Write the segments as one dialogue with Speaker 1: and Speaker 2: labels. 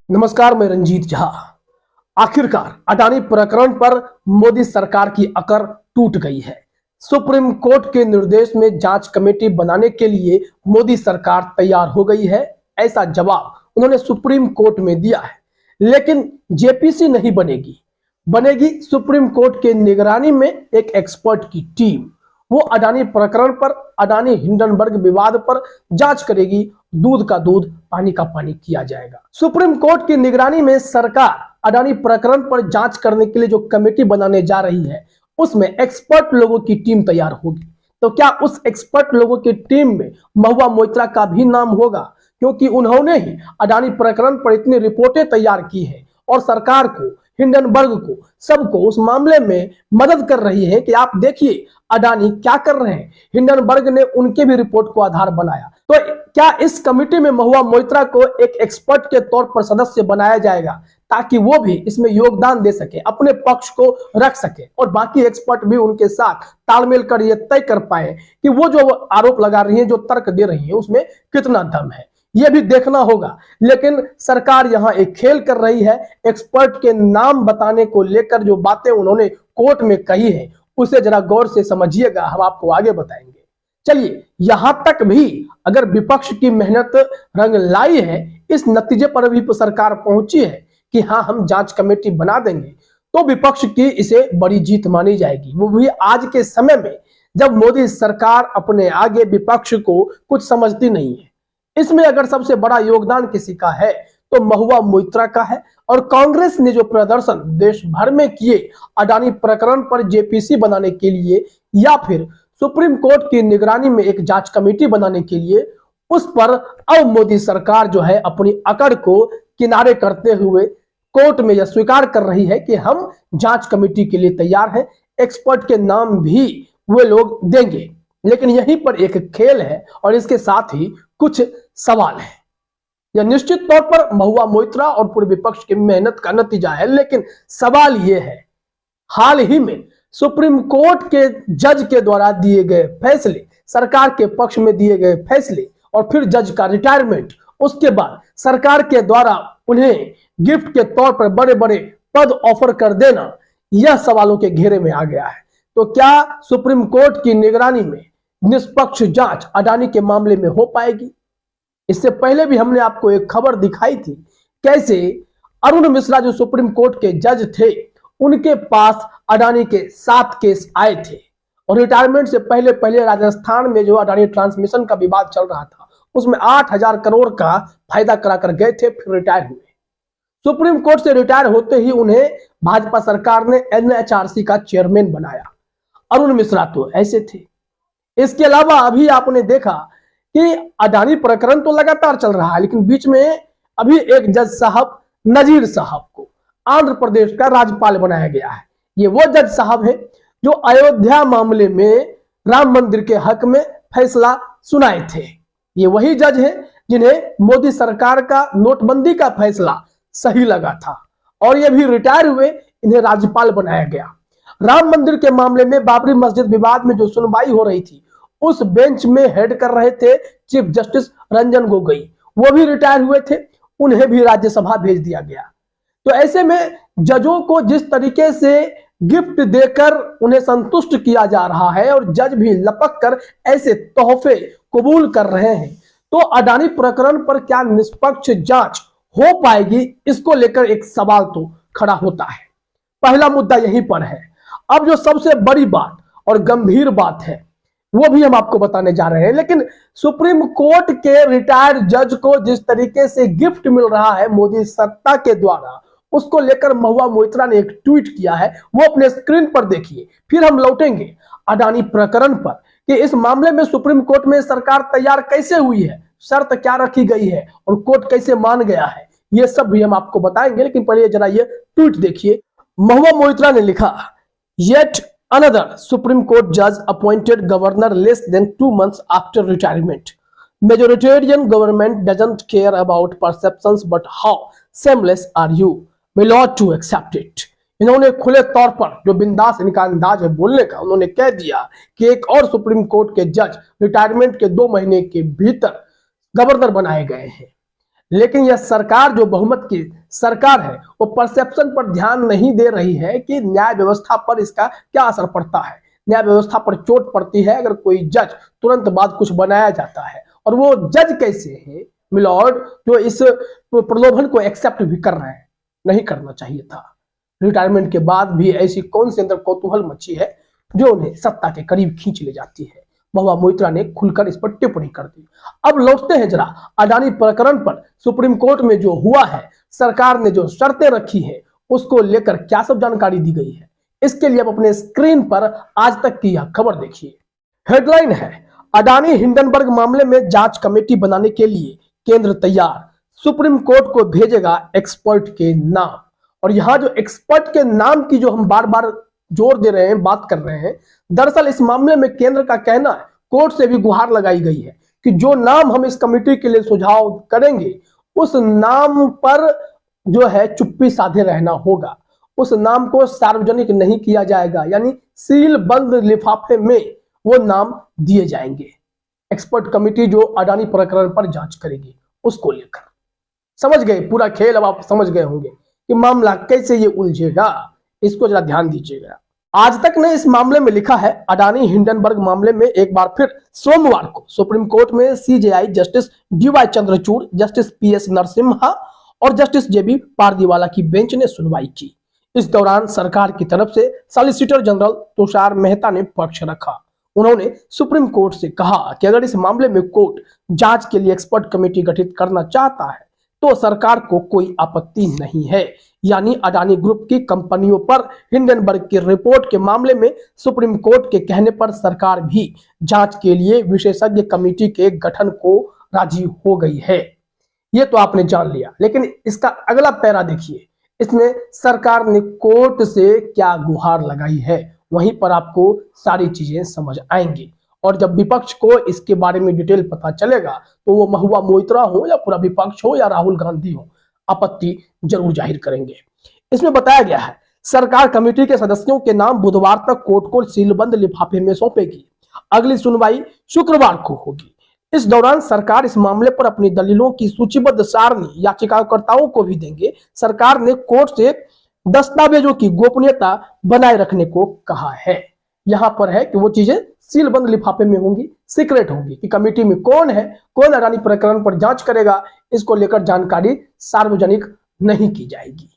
Speaker 1: नमस्कार, मैं रंजीत झा। आखिरकार अडानी प्रकरण पर मोदी सरकार की अकड़ टूट गई है। सुप्रीम कोर्ट के निर्देश में जांच कमेटी बनाने के लिए मोदी सरकार तैयार हो गई है, ऐसा जवाब उन्होंने सुप्रीम कोर्ट में दिया है। लेकिन जेपीसी नहीं बनेगी, बनेगी सुप्रीम कोर्ट के निगरानी में एक एक्सपर्ट की टीम। वो अडानी प्रकरण पर, अडानी हिंडनबर्ग विवाद पर जांच करेगी। दूध का दूध, पानी का पानी किया जाएगा। सुप्रीम कोर्ट की निगरानी में सरकार अडानी प्रकरण पर जांच करने के लिए जो कमेटी बनाने जा रही है, उसमें एक्सपर्ट लोगों की टीम तैयार होगी। तो क्या उस एक्सपर्ट लोगों की टीम में महुआ मोइत्रा का भी नाम होगा? क्योंकि उन्होंने ही अडानी प्रकरण पर इतनी रिपोर्टें तैयार की है और सरकार को, हिंडनबर्ग को, सबको उस मामले में मदद कर रही है कि आप देखिए अडानी क्या कर रहे हैं। हिंडनबर्ग ने उनके भी रिपोर्ट को आधार बनाया। तो क्या इस कमेटी में महुआ मोइत्रा को एक एक्सपर्ट के तौर पर सदस्य बनाया जाएगा ताकि वो भी इसमें योगदान दे सके, अपने पक्ष को रख सके और बाकी एक्सपर्ट भी उनके साथ तालमेल कर ये तय कर पाए कि वो जो आरोप लगा रही है, जो तर्क दे रही है, उसमें कितना दम है, ये भी देखना होगा। लेकिन सरकार यहां एक खेल कर रही है। एक्सपर्ट के नाम बताने को लेकर जो बातें उन्होंने कोर्ट में कही है, उसे जरा गौर से समझिएगा, हम आपको आगे बताएंगे। चलिए, यहां तक भी अगर विपक्ष की मेहनत रंग लाई है, इस नतीजे पर भी सरकार पहुंची है कि हाँ, हम जांच कमेटी बना देंगे, तो विपक्ष की इसे बड़ी जीत मानी जाएगी। वो भी आज के समय में जब मोदी सरकार अपने आगे विपक्ष को कुछ समझती नहीं है। इसमें अगर सबसे बड़ा योगदान किसी का है तो महुआ मोइत्रा का है। और कांग्रेस ने जो प्रदर्शन देश भर में किए अडानी प्रकरण पर जेपीसी बनाने के लिए या फिर सुप्रीम कोर्ट की निगरानी में एक जांच कमेटी बनाने के लिए, उस पर अब मोदी सरकार जो है अपनी अकड़ को किनारे करते हुए कोर्ट में यह स्वीकार कर रही है कि हम जांच कमेटी के लिए तैयार हैं। एक्सपर्ट के नाम भी वे लोग देंगे। लेकिन यहीं पर एक खेल है और इसके साथ ही कुछ सवाल है। यह निश्चित तौर पर महुआ मोइत्रा और पूर्व विपक्ष की मेहनत का नतीजा है। लेकिन सवाल यह है, हाल ही में सुप्रीम कोर्ट के जज के द्वारा दिए गए फैसले, सरकार के पक्ष में दिए गए फैसले और फिर जज का रिटायरमेंट, उसके बाद सरकार के द्वारा उन्हें गिफ्ट के तौर पर बड़े बड़े पद ऑफर कर देना, यह सवालों के घेरे में आ गया है। तो क्या सुप्रीम कोर्ट की निगरानी में निष्पक्ष जांच अडानी के मामले में हो पाएगी? इससे पहले भी हमने आपको एक खबर दिखाई थी, कैसे अरुण मिश्रा जो सुप्रीम कोर्ट के जज थे, उनके पास अडानी के 7 केस आए थे। और रिटायरमेंट से पहले पहले राजस्थान में जो अडानी ट्रांसमिशन का विवाद चल रहा था, उसमें 8,000 करोड़ का फायदा कराकर गए थे, फिर रिटायर हुए। सुप्रीम कोर्ट से रिटायर होते ही उन्हें भाजपा सरकार ने एनएचआरसी का चेयरमैन बनाया। अरुण मिश्रा तो ऐसे थे। इसके अलावा अभी आपने देखा कि अडानी प्रकरण तो लगातार चल रहा है, लेकिन बीच में अभी एक जज साहब नजीर साहब को आंध्र प्रदेश का राज्यपाल बनाया गया है। ये वो जज साहब है जो अयोध्या मामले में राम मंदिर के हक में फैसला सुनाए थे। ये वही जज है जिन्हें मोदी सरकार का नोटबंदी का फैसला सही लगा था और ये भी रिटायर हुए, इन्हें राज्यपाल बनाया गया। राम मंदिर के मामले में बाबरी मस्जिद विवाद में जो सुनवाई हो रही थी, उस बेंच में हेड कर रहे थे चीफ जस्टिस रंजन गोगोई, वो भी रिटायर हुए थे, उन्हें भी राज्यसभा भेज दिया गया। तो ऐसे में जजों को जिस तरीके से गिफ्ट देकर उन्हें संतुष्ट किया जा रहा है और जज भी लपक कर ऐसे तोहफे कबूल कर रहे हैं, तो अडानी प्रकरण पर क्या निष्पक्ष जांच हो पाएगी, इसको लेकर एक सवाल तो खड़ा होता है। पहला मुद्दा यहीं पर है। अब जो सबसे बड़ी बात और गंभीर बात है, वो भी हम आपको बताने जा रहे हैं। लेकिन सुप्रीम कोर्ट के रिटायर्ड जज को जिस तरीके से गिफ्ट मिल रहा है मोदी सत्ता के द्वारा, उसको लेकर महुआ मोइत्रा ने एक ट्वीट किया है, वो अपने स्क्रीन पर देखिए। फिर हम लौटेंगे अडानी प्रकरण पर कि इस मामले में सुप्रीम कोर्ट में सरकार तैयार कैसे हुई है, शर्त क्या रखी गई है और कोर्ट कैसे मान गया है, ये सब भी हम आपको बताएंगे। लेकिन पहले जरा ये ट्वीट देखिए। महुआ मोइत्रा ने लिखा, yet another Supreme Court judge appointed governor less than 2 months after retirement. Majoritarian government doesn't care about perceptions, but how shameless are you, my lord, to accept it. इन्होंने खुले तौर पर, जो बिंदास इनका अंदाज है बोलने का, उन्होंने कह दिया कि एक और सुप्रीम कोर्ट के जज रिटायरमेंट के 2 महीने के भीतर गवर्नर बनाए गए हैं। लेकिन यह सरकार जो बहुमत की सरकार है वो परसेप्शन पर ध्यान नहीं दे रही है कि न्याय व्यवस्था पर इसका क्या असर पड़ता है। न्याय व्यवस्था पर चोट पड़ती है अगर कोई जज तुरंत बाद कुछ बनाया जाता है, और वो जज कैसे है मिलॉर्ड जो इस प्रलोभन को एक्सेप्ट भी कर रहे हैं। नहीं करना चाहिए था। रिटायरमेंट के बाद भी ऐसी कौन सी अंदर कौतूहल मची है जो उन्हें सत्ता के करीब खींच ले जाती है। महुआ मोइत्रा ने खुलकर इस पर टिप्पणी कर दी। अब लौटते हैं जरा अडानी प्रकरण पर। सुप्रीम कोर्ट में जो हुआ है, सरकार ने जो शर्तें रखी है उसको लेकर क्या सब जानकारी दी गई है, इसके लिए अब अपने स्क्रीन पर आज तक की यह खबर देखिए। हेडलाइन है, अडानी हिंडनबर्ग मामले में जांच कमेटी बनाने के लिए केंद्र तैयार, सुप्रीम कोर्ट को भेजेगा एक्सपर्ट के नाम। और यहां जो एक्सपर्ट के नाम की जो हम बार बार जोर दे रहे हैं, बात कर रहे हैं, दरअसल इस मामले में केंद्र का कहना है, कोर्ट से भी गुहार लगाई गई है कि जो नाम हम इस कमेटी के लिए सुझाव करेंगे उस नाम पर जो है चुप्पी साधे रहना होगा, उस नाम को सार्वजनिक नहीं किया जाएगा, यानी सील बंद लिफाफे में वो नाम दिए जाएंगे। एक्सपर्ट कमेटी जो अडानी प्रकरण पर जांच करेगी उसको लेकर समझ गए पूरा खेल। अब आप समझ गए होंगे कि मामला कैसे ये उलझेगा, इसको जरा ध्यान दीजिएगा। आज तक ने इस मामले में लिखा है, अडानी हिंडनबर्ग मामले में एक बार फिर सोमवार को सुप्रीम कोर्ट में CJI Justice DY Chandrachud, Justice PS Narasimha और जस्टिस जेबी पारदीवाला की बेंच ने सुनवाई की। इस दौरान सरकार की तरफ से सॉलिसिटर जनरल तुषार मेहता ने पक्ष रखा। उन्होंने सुप्रीम कोर्ट से कहा कि अगर इस मामले में कोर्ट जांच के लिए एक्सपर्ट कमेटी गठित करना चाहता है तो सरकार को कोई आपत्ति नहीं है। यानी अडानी ग्रुप की कंपनियों पर हिंडनबर्ग की रिपोर्ट के मामले में सुप्रीम कोर्ट के कहने पर सरकार भी जांच के लिए विशेषज्ञ कमेटी के गठन को राजी हो गई है। ये तो आपने जान लिया, लेकिन इसका अगला पैरा देखिए। इसमें सरकार ने कोर्ट से क्या गुहार लगाई है, वहीं पर आपको सारी चीजें समझ आएंगी। और जब विपक्ष को इसके बारे में डिटेल पता चलेगा तो वो महुआ मोइत्रा हो या पूरा विपक्ष हो या राहुल गांधी हो, आपत्ति जरूर जाहिर करेंगे। इसमें बताया गया है, सरकार कमेटी के सदस्यों के नाम बुधवार तक कोर्ट को सीलबंद लिफाफे में सौंपेगी। अगली सुनवाई शुक्रवार को होगी। इस दौरान सरकार इस मामले पर अपनी दलीलों की सूचीबद्ध सारणी याचिकाकर्ताओं को भी देंगे। सरकार ने कोर्ट से दस्तावेजों की गोपनीयता बनाए रखने को कहा है। यहां पर है कि वो चीजें सीलबंद लिफाफे में होंगी, सीक्रेट होंगी कि कमेटी में कौन है, कौन अडानी प्रकरण पर जांच करेगा, इसको लेकर जानकारी सार्वजनिक नहीं की जाएगी।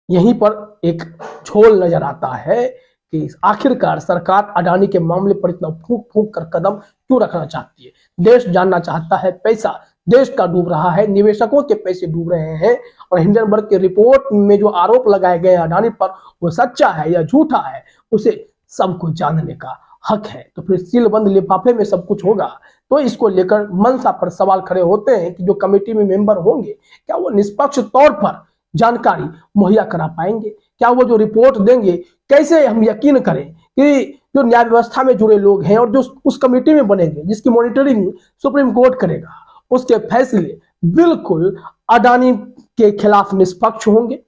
Speaker 1: यहीं पर एक झोल नजर आता है कि आखिरकार सरकार अडानी के मामले पर इतना फूंक फूंक कर कदम क्यों रखना चाहती है। देश जानना चाहता है, पैसा देश का डूब रहा है, निवेशकों के पैसे डूब रहे हैं, और हिंडनबर्ग की रिपोर्ट में जो आरोप लगाए गए अडानी पर वो सच्चा है या झूठा है, उसे सबको जानने का हक है। तो फिर सीलबंद लिफाफे में सब कुछ होगा, तो इसको लेकर मंशा पर सवाल खड़े होते हैं कि जो कमेटी में मेंबर होंगे क्या वो निष्पक्ष तौर पर जानकारी मुहैया करा पाएंगे, क्या वो जो रिपोर्ट देंगे, कैसे हम यकीन करें कि जो न्याय व्यवस्था में जुड़े लोग हैं और जो उस कमेटी में बनेंगे जिसकी मॉनिटरिंग सुप्रीम कोर्ट करेगा, उसके फैसले बिल्कुल अडानी के खिलाफ निष्पक्ष होंगे।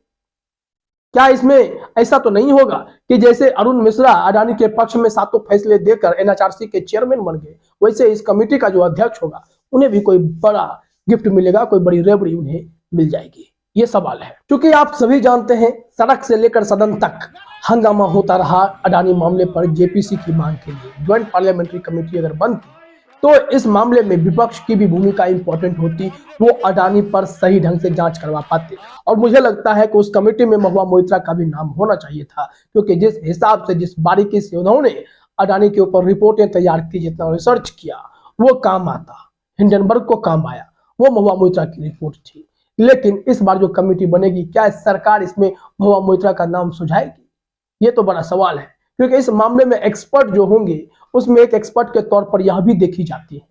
Speaker 1: क्या इसमें ऐसा तो नहीं होगा कि जैसे अरुण मिश्रा अडानी के पक्ष में सातों फैसले देकर एनएचआरसी के चेयरमैन बन गए, वैसे इस कमेटी का जो अध्यक्ष होगा उन्हें भी कोई बड़ा गिफ्ट मिलेगा, कोई बड़ी रेवड़ी उन्हें मिल जाएगी। ये सवाल है, क्योंकि आप सभी जानते हैं सड़क से लेकर सदन तक हंगामा होता रहा अडानी मामले पर जेपीसी की मांग के लिए। ज्वाइंट पार्लियामेंट्री कमेटी अगर बनती तो इस मामले में विपक्ष की भी भूमिका इंपॉर्टेंट होती, वो अडानी पर सही ढंग से जांच करवा पाते। और मुझे लगता है कि उस कमेटी में महुआ मोइत्रा का भी नाम होना चाहिए था, क्योंकि जिस हिसाब से, जिस बारीकी से उन्होंने अडानी के ऊपर रिपोर्टें तैयार की, जितना रिसर्च किया, वो काम आता, हिंडनबर्ग को काम आया, वो महुआ मोइत्रा की रिपोर्ट थी। लेकिन इस बार जो कमेटी बनेगी, क्या सरकार इसमें महुआ मोइत्रा का नाम सुझाएगी? ये तो बड़ा सवाल है, क्योंकि इस मामले में एक्सपर्ट जो होंगे उसमें एक एक्सपर्ट के तौर पर यह भी देखी जाती है,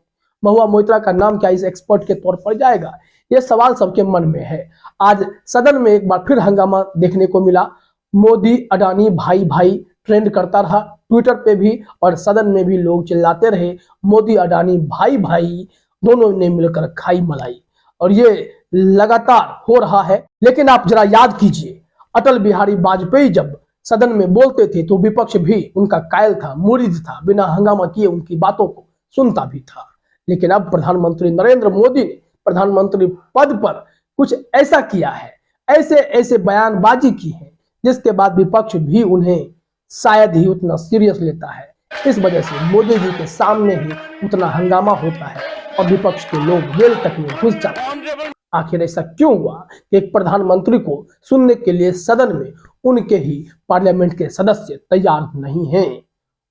Speaker 1: महुआ मोइत्रा का नाम क्या इस एक्सपर्ट के तौर पर जाएगा? ये सवाल सबके मन में है। आज सदन में एक बार फिर हंगामा देखने को मिला। मोदी अडानी भाई भाई ट्रेंड करता रहा ट्विटर पे भी, और सदन में भी लोग चिल्लाते रहे मोदी अडानी भाई भाई, दोनों ने मिलकर खाई मलाई, और ये लगातार हो रहा है। लेकिन आप जरा याद कीजिए, अटल बिहारी वाजपेयी जब सदन में बोलते थे तो विपक्ष भी उनका कायल था, मुरीद था, बिना हंगामा किए उनकी बातों को सुनता भी था। लेकिन अब प्रधानमंत्री नरेंद्र मोदी ने प्रधानमंत्री पद पर कुछ ऐसा किया है, ऐसे ऐसे बयानबाजी की है, जिसके बाद विपक्ष भी उन्हें शायद ही उतना सीरियस लेता है। इस वजह से मोदी जी के सामने ही उतना हंगामा होता है और विपक्ष के लोग जेल तक में घुस जाते हैं। आखिर ऐसा क्यों हुआ कि एक प्रधानमंत्री को सुनने के लिए सदन में उनके ही पार्लियामेंट के सदस्य तैयार नहीं हैं?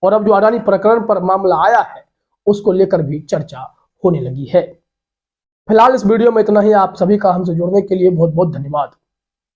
Speaker 1: और अब जो अडानी प्रकरण पर मामला आया है, उसको लेकर भी चर्चा होने लगी है। फिलहाल इस वीडियो में इतना ही। आप सभी का हमसे जुड़ने के लिए बहुत बहुत धन्यवाद।